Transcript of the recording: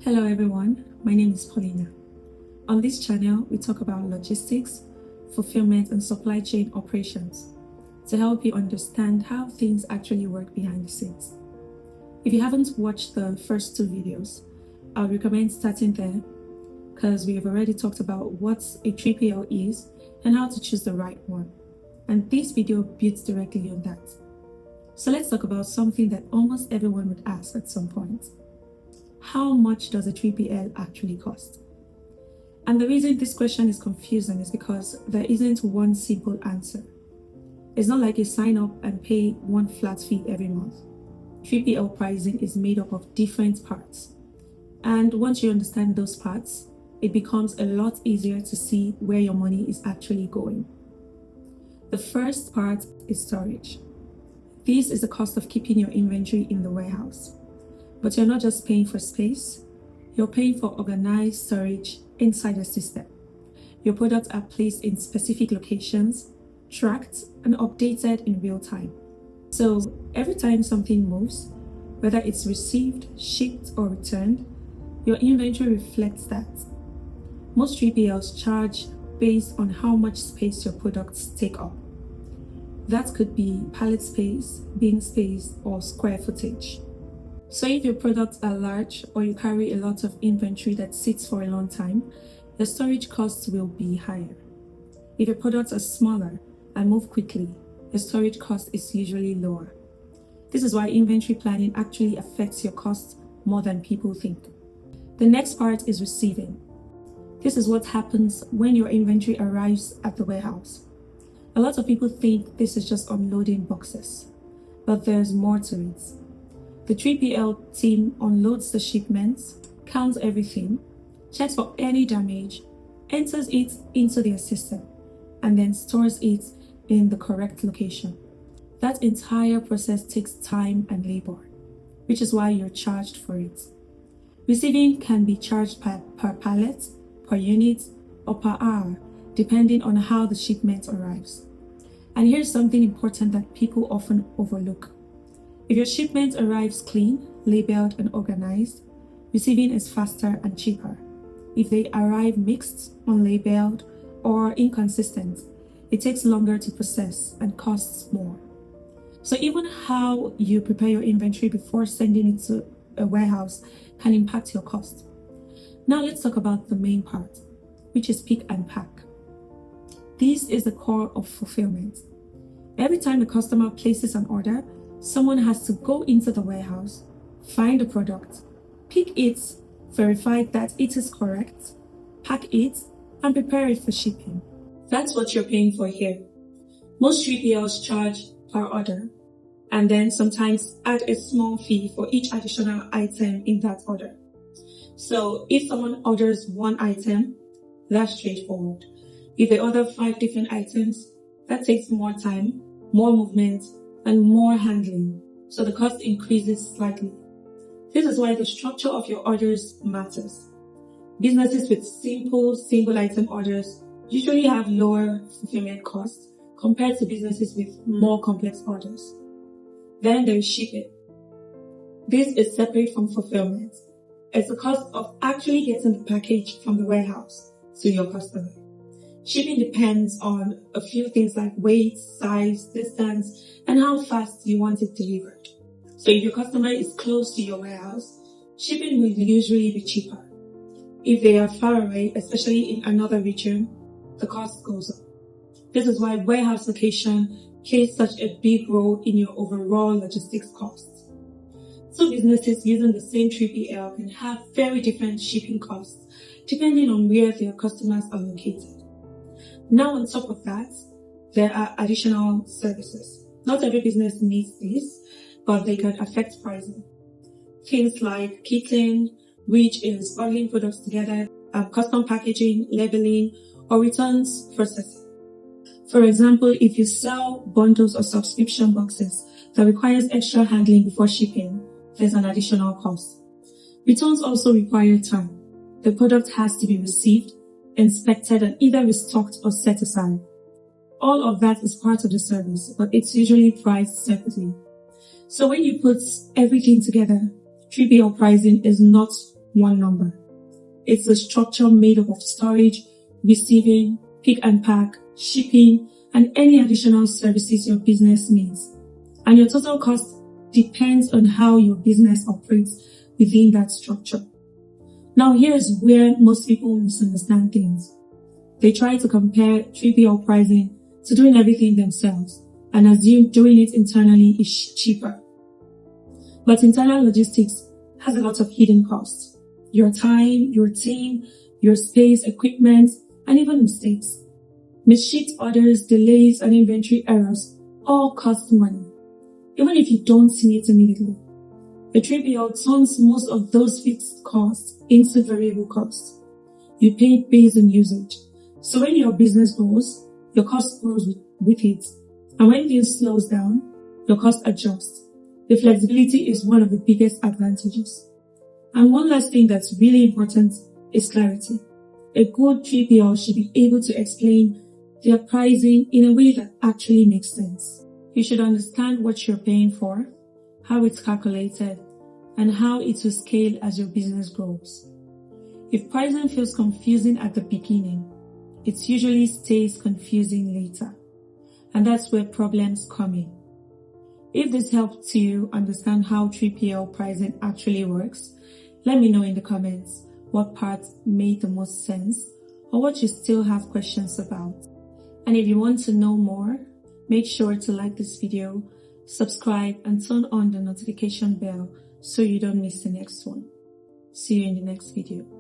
Hello everyone, my name is Paulina. On this channel, we talk about logistics, fulfillment, and supply chain operations to help you understand how things actually work behind the scenes. If you haven't watched the first two videos, I would recommend starting there because we have already talked about what a 3PL is and how to choose the right one. And this video builds directly on that. So let's talk about something that almost everyone would ask at some point. How much does a 3PL actually cost? And the reason this question is confusing is because there isn't one simple answer. It's not like you sign up and pay one flat fee every month. 3PL pricing is made up of different parts. And once you understand those parts, it becomes a lot easier to see where your money is actually going. The first part is storage. This is the cost of keeping your inventory in the warehouse. But you're not just paying for space, you're paying for organized storage inside the system. Your products are placed in specific locations, tracked, and updated in real time. So every time something moves, whether it's received, shipped, or returned, your inventory reflects that. Most 3PLs charge based on how much space your products take up. That could be pallet space, bin space, or square footage. So if your products are large or you carry a lot of inventory that sits for a long time, the storage costs will be higher. If your products are smaller and move quickly, the storage cost is usually lower. This is why inventory planning actually affects your costs more than people think. The next part is receiving. This is what happens when your inventory arrives at the warehouse. A lot of people think this is just unloading boxes, but there's more to it. The 3PL team unloads the shipments, counts everything, checks for any damage, enters it into their system, and then stores it in the correct location. That entire process takes time and labor, which is why you're charged for it. Receiving can be charged per pallet, per unit, or per hour, depending on how the shipment arrives. And here's something important that people often overlook. If your shipment arrives clean, labeled, and organized, receiving is faster and cheaper. If they arrive mixed, unlabeled, or inconsistent, it takes longer to process and costs more. So even how you prepare your inventory before sending it to a warehouse can impact your cost. Now let's talk about the main part, which is pick and pack. This is the core of fulfillment. Every time a customer places an order, someone has to go into the warehouse, find the product, pick it, verify that it is correct, pack it, and prepare it for shipping. That's what you're paying for here. Most 3PLs charge per order, and then sometimes add a small fee for each additional item in that order. So if someone orders one item, that's straightforward. If they order 5 different items, that takes more time, more movement, and more handling, so the cost increases slightly. This is why the structure of your orders matters. Businesses with simple single item orders usually have lower fulfillment costs compared to businesses with more complex orders. Then there is shipping. This is separate from fulfillment. It's the cost of actually getting the package from the warehouse to your customer. Shipping depends on a few things like weight, size, distance, and how fast you want it delivered. So if your customer is close to your warehouse, shipping will usually be cheaper. If they are far away, especially in another region, the cost goes up. This is why warehouse location plays such a big role in your overall logistics costs. Two businesses using the same 3PL can have very different shipping costs depending on where their customers are located. Now on top of that, there are additional services. Not every business needs this, but they can affect pricing. Things like kitting, which is bundling products together, custom packaging, labeling, or returns processing. For example, if you sell bundles or subscription boxes that requires extra handling before shipping, there's an additional cost. Returns also require time. The product has to be received, inspected, and either restocked or set aside. All of that is part of the service, but it's usually priced separately. So when you put everything together, 3PL pricing is not one number. It's a structure made up of storage, receiving, pick and pack, shipping, and any additional services your business needs. And your total cost depends on how your business operates within that structure. Now here's where most people misunderstand things. They try to compare 3PL pricing to doing everything themselves and assume doing it internally is cheaper. But internal logistics has a lot of hidden costs. Your time, your team, your space, equipment, and even mistakes. Misshipped orders, delays, and inventory errors all cost money, even if you don't see it immediately. The 3PL turns most of those fixed costs into variable costs. You pay based on usage. So when your business grows, your cost grows with it. And when things slows down, your cost adjusts. The flexibility is one of the biggest advantages. And one last thing that's really important is clarity. A good 3PL should be able to explain their pricing in a way that actually makes sense. You should understand what you're paying for, how it's calculated, and how it will scale as your business grows. If pricing feels confusing at the beginning, it usually stays confusing later. And that's where problems come in. If this helped you understand how 3PL pricing actually works, let me know in the comments what part made the most sense or what you still have questions about. And if you want to know more, make sure to like this video, subscribe, and turn on the notification bell so you don't miss the next one. See you in the next video.